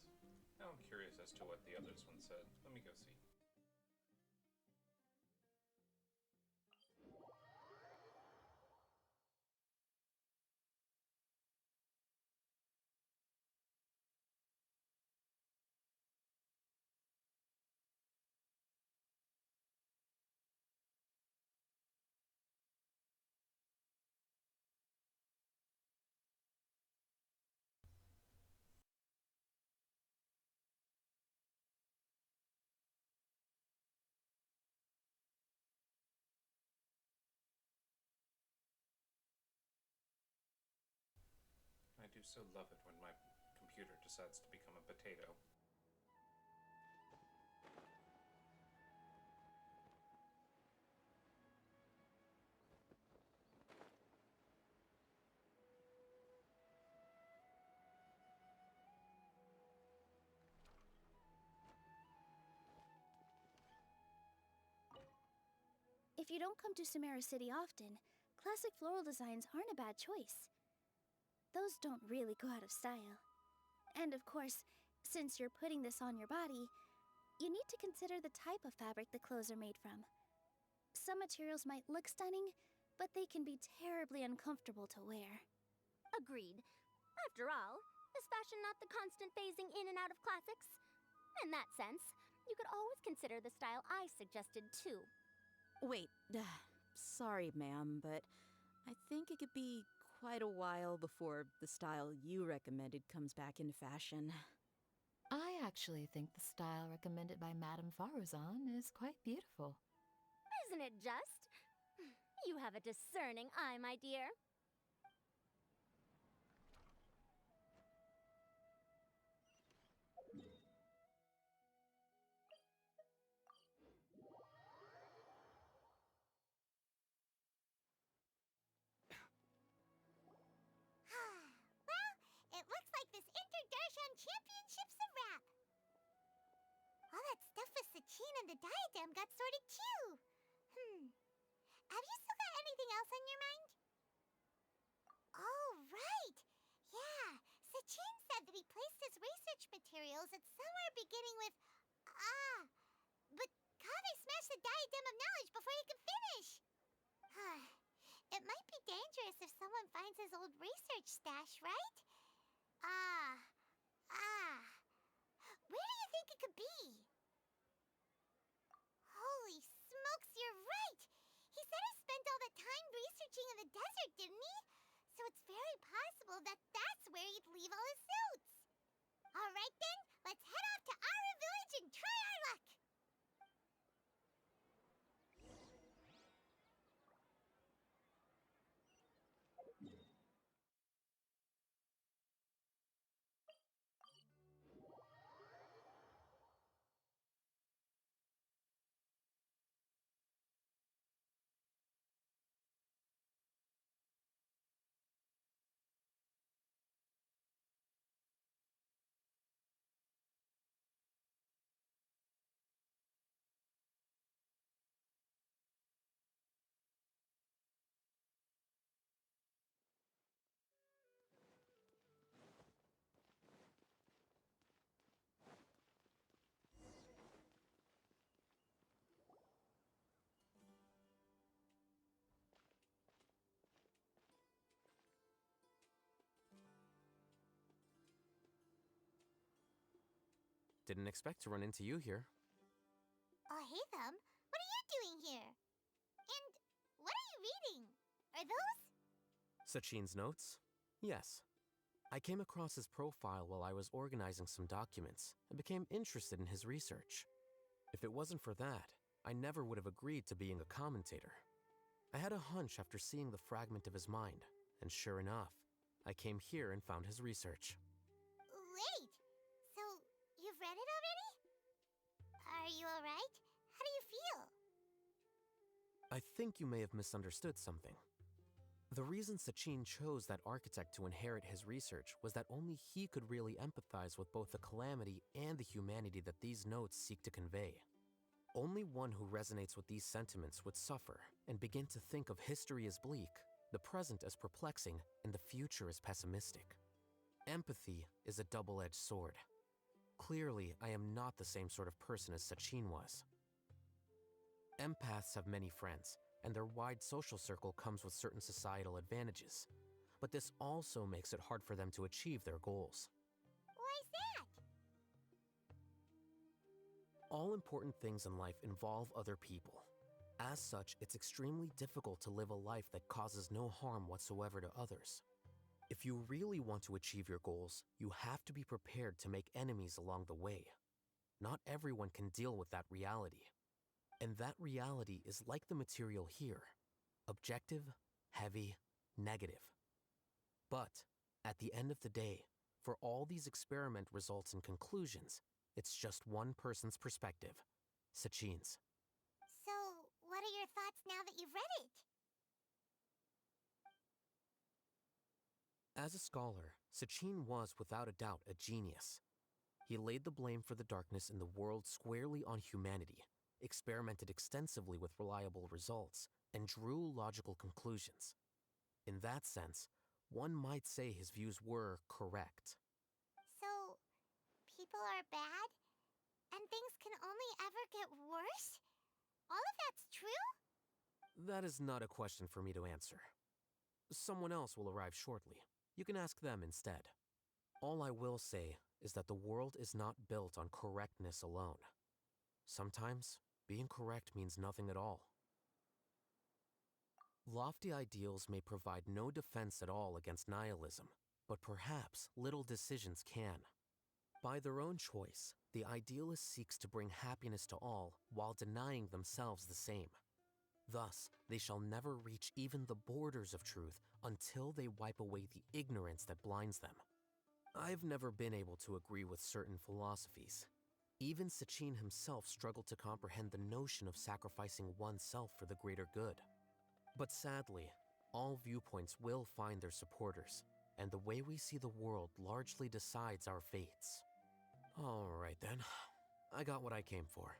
Now I'm curious as to what the others one said. Let me go see. I do so love it when my computer decides to become a potato. If you don't come to Samara City often, classic floral designs aren't a bad choice. Those don't really go out of style. And of course, since you're putting this on your body, you need to consider the type of fabric the clothes are made from. Some materials might look stunning, but they can be terribly uncomfortable to wear. Agreed. After all, is fashion not the constant phasing in and out of classics? In that sense, you could always consider the style I suggested too. Wait, sorry, ma'am, but I think it could be quite a while before the style you recommended comes back into fashion. I actually think the style recommended by Madame Faruzan is quite beautiful. Isn't it just? You have a discerning eye, my dear. Well, it looks like this Inter-Darshan Championship's a wrap. All that stuff with Sachin and the diadem got sorted too. Have you still got anything else on your mind? Oh, right. Yeah, Sachin said that he placed his research materials at somewhere beginning with but Kaveh smashed the diadem of knowledge before he could finish. It might be dangerous if someone finds his old research stash, right? Where do you think it could be? Holy smokes, you're right! He said he spent all that time researching in the desert, didn't he? So it's very possible that that's where he'd leave all his notes. All right then, let's head off to Aru Village and try our luck! Didn't expect to run into you here. Oh, hey, Thumb. What are you doing here? And what are you reading? Are those? Sachin's notes? Yes. I came across his profile while I was organizing some documents and became interested in his research. If it wasn't for that, I never would have agreed to being a commentator. I had a hunch after seeing the fragment of his mind, and sure enough, I came here and found his research. Wait! So, you've read it already? Are you alright? How do you feel? I think you may have misunderstood something. The reason Sachin chose that architect to inherit his research was that only he could really empathize with both the calamity and the humanity that these notes seek to convey. Only one who resonates with these sentiments would suffer and begin to think of history as bleak, the present as perplexing, and the future as pessimistic. Empathy is a double-edged sword. Clearly, I am not the same sort of person as Sachin was. Empaths have many friends, and their wide social circle comes with certain societal advantages. But this also makes it hard for them to achieve their goals. Why's that? All important things in life involve other people. As such, it's extremely difficult to live a life that causes no harm whatsoever to others. If you really want to achieve your goals, you have to be prepared to make enemies along the way. Not everyone can deal with that reality. And that reality is like the material here: objective, heavy, negative. But, at the end of the day, for all these experiment results and conclusions, it's just one person's perspective, Sachin's. So, what are your thoughts now that you've read it? As a scholar, Sachin was without a doubt a genius. He laid the blame for the darkness in the world squarely on humanity, experimented extensively with reliable results, and drew logical conclusions. In that sense, one might say his views were correct. So, people are bad? And things can only ever get worse? All of that's true? That is not a question for me to answer. Someone else will arrive shortly. You can ask them instead. All I will say is that the world is not built on correctness alone. Sometimes, being correct means nothing at all. Lofty ideals may provide no defense at all against nihilism, but perhaps little decisions can. By their own choice, the idealist seeks to bring happiness to all while denying themselves the same. Thus, they shall never reach even the borders of truth until they wipe away the ignorance that blinds them. I've never been able to agree with certain philosophies. Even Sachin himself struggled to comprehend the notion of sacrificing oneself for the greater good. But sadly, all viewpoints will find their supporters, and the way we see the world largely decides our fates. All right then, I got what I came for.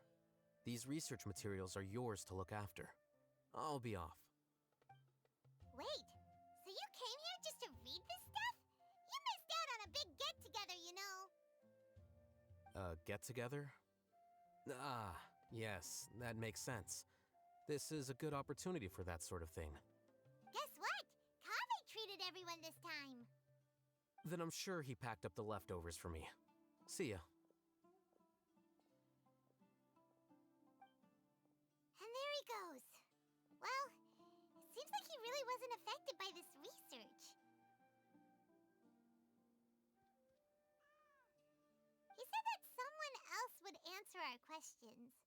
These research materials are yours to look after. I'll be off. Wait, so you came here just to read this stuff? You missed out on a big get-together, you know. Get-together? Ah, yes, that makes sense. This is a good opportunity for that sort of thing. Guess what? Kaveh treated everyone this time. Then I'm sure he packed up the leftovers for me. See ya. And there he goes. Well, it seems like he really wasn't affected by this research. He said that someone else would answer our questions.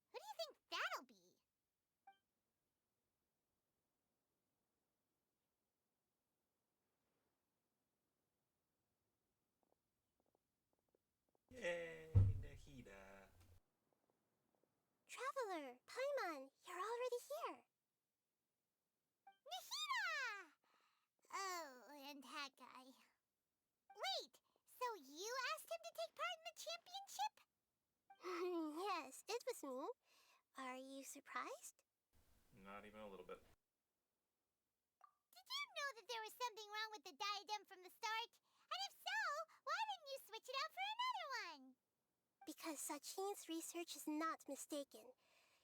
Who do you think that'll be? Yay, Nahida. Traveler, Paimon, you're already here. Nahida! Oh, and that guy. Wait, so you asked him to take part in the championship? Yes, it was me. Are you surprised? Not even a little bit. Did you know that there was something wrong with the diadem from the start? And if so, why didn't you switch it out for another one? Because Sachin's research is not mistaken.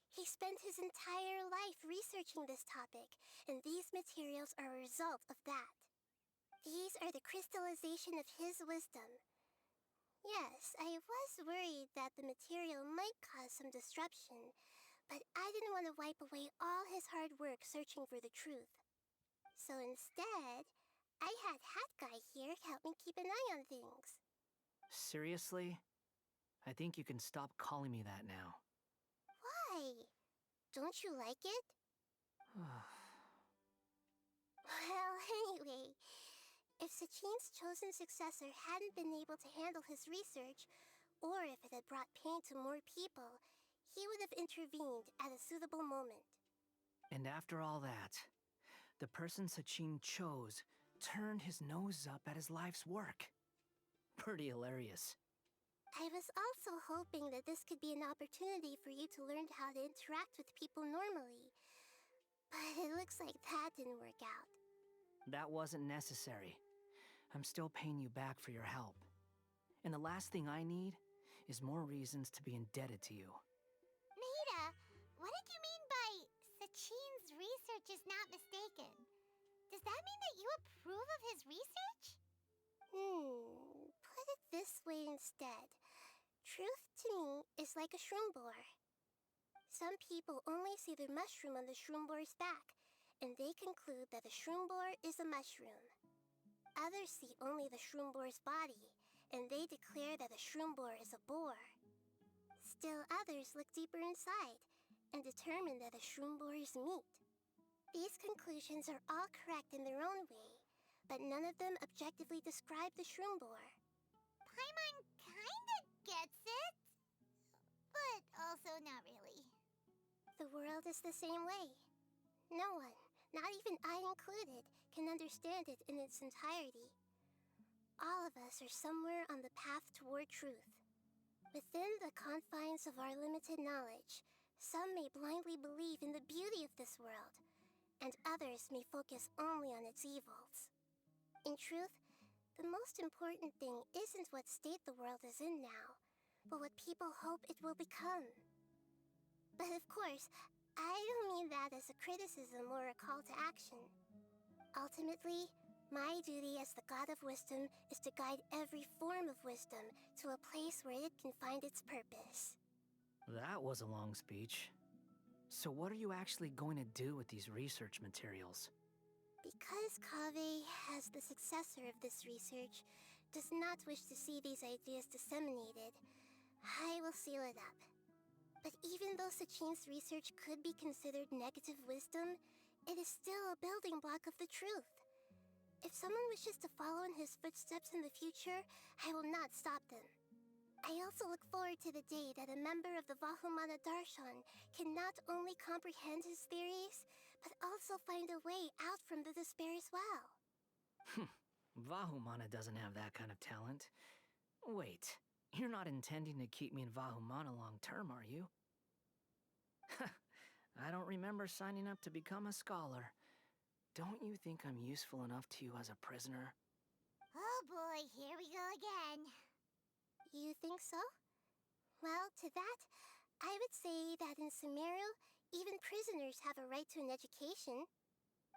He spent his entire life researching this topic, and these materials are a result of that. These are the crystallization of his wisdom. Yes, I was worried that the material might cause some disruption, but I didn't want to wipe away all his hard work searching for the truth. So instead, I had Hat Guy here help me keep an eye on things. Seriously? I think you can stop calling me that now. Why? Don't you like it? Well, anyway, if Sachin's chosen successor hadn't been able to handle his research, or if it had brought pain to more people, he would have intervened at a suitable moment. And after all that, the person Sachin chose turned his nose up at his life's work. Pretty hilarious. I was also hoping that this could be an opportunity for you to learn how to interact with people normally. But it looks like that didn't work out. That wasn't necessary. I'm still paying you back for your help. And the last thing I need is more reasons to be indebted to you. Nahida, what did you mean by Sachin's research is not mistaken? Does that mean that you approve of his research? Put it this way instead. Truth to me is like a shroom borer. Some people only see the mushroom on the shroom borer's back, and they conclude that the shroom borer is a mushroom. Others see only the shroom borer's body, and they declare that the shroom borer is a boar. Still others look deeper inside, and determine that the shroom borer is meat. These conclusions are all correct in their own way, but none of them objectively describe the shroom borer. Paimon kinda gets it, but also not really. The world is the same way. No one, not even I included, can understand it in its entirety. All of us are somewhere on the path toward truth. Within the confines of our limited knowledge, some may blindly believe in the beauty of this world, and others may focus only on its evils. In truth, the most important thing isn't what state the world is in now, but what people hope it will become. But of course, I don't mean that as a criticism or a call to action. Ultimately, my duty as the God of Wisdom is to guide every form of wisdom to a place where it can find its purpose. That was a long speech. So what are you actually going to do with these research materials? Because Kaveh, as the successor of this research, does not wish to see these ideas disseminated, I will seal it up. But even though Sachin's research could be considered negative wisdom, it is still a building block of the truth. If someone wishes to follow in his footsteps in the future, I will not stop them. I also look forward to the day that a member of the Vahumana Darshan can not only comprehend his theories, but also find a way out from the despair as well. Vahumana doesn't have that kind of talent. Wait, you're not intending to keep me in Vahumana long term, are you? I don't remember signing up to become a scholar. Don't you think I'm useful enough to you as a prisoner? Oh boy, here we go again. You think so? Well, to that, I would say that in Sumeru, even prisoners have a right to an education.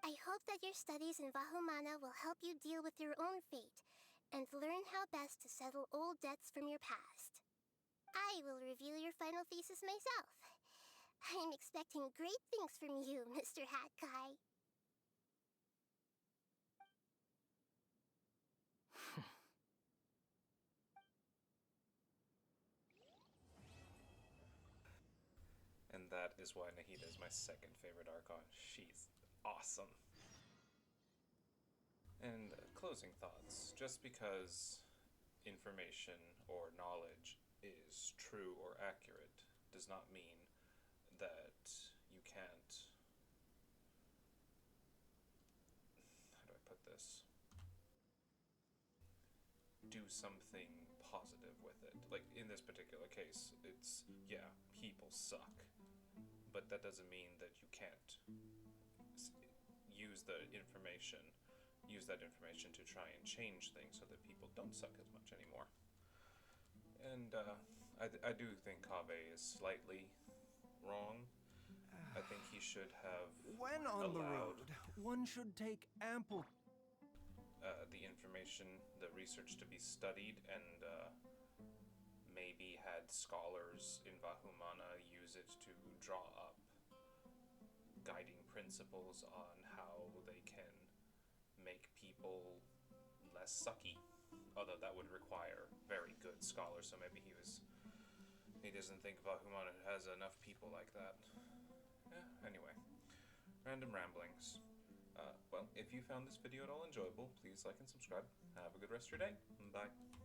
I hope that your studies in Vahumana will help you deal with your own fate, and learn how best to settle old debts from your past. I will review your final thesis myself. I'm expecting great things from you, Mr. Hat Guy. And that is why Nahida is my second favorite Archon. She's awesome. And closing thoughts. Just because information or knowledge is true or accurate does not mean that you can't... How do I put this? Do something positive with it. Like, in this particular case, it's, yeah, people suck. But that doesn't mean that you can't use that information to try and change things so that people don't suck as much anymore. And I do think Kaveh is slightly wrong. I think he should have When on the road, one should take ample the information, the research to be studied and scholars in Vahumana use it to draw up guiding principles on how they can make people less sucky. Although that would require very good scholars, so maybe he doesn't think Vahumana has enough people like that. Anyway, random ramblings. Well, if you found this video at all enjoyable, please like and subscribe. Have a good rest of your day. Bye.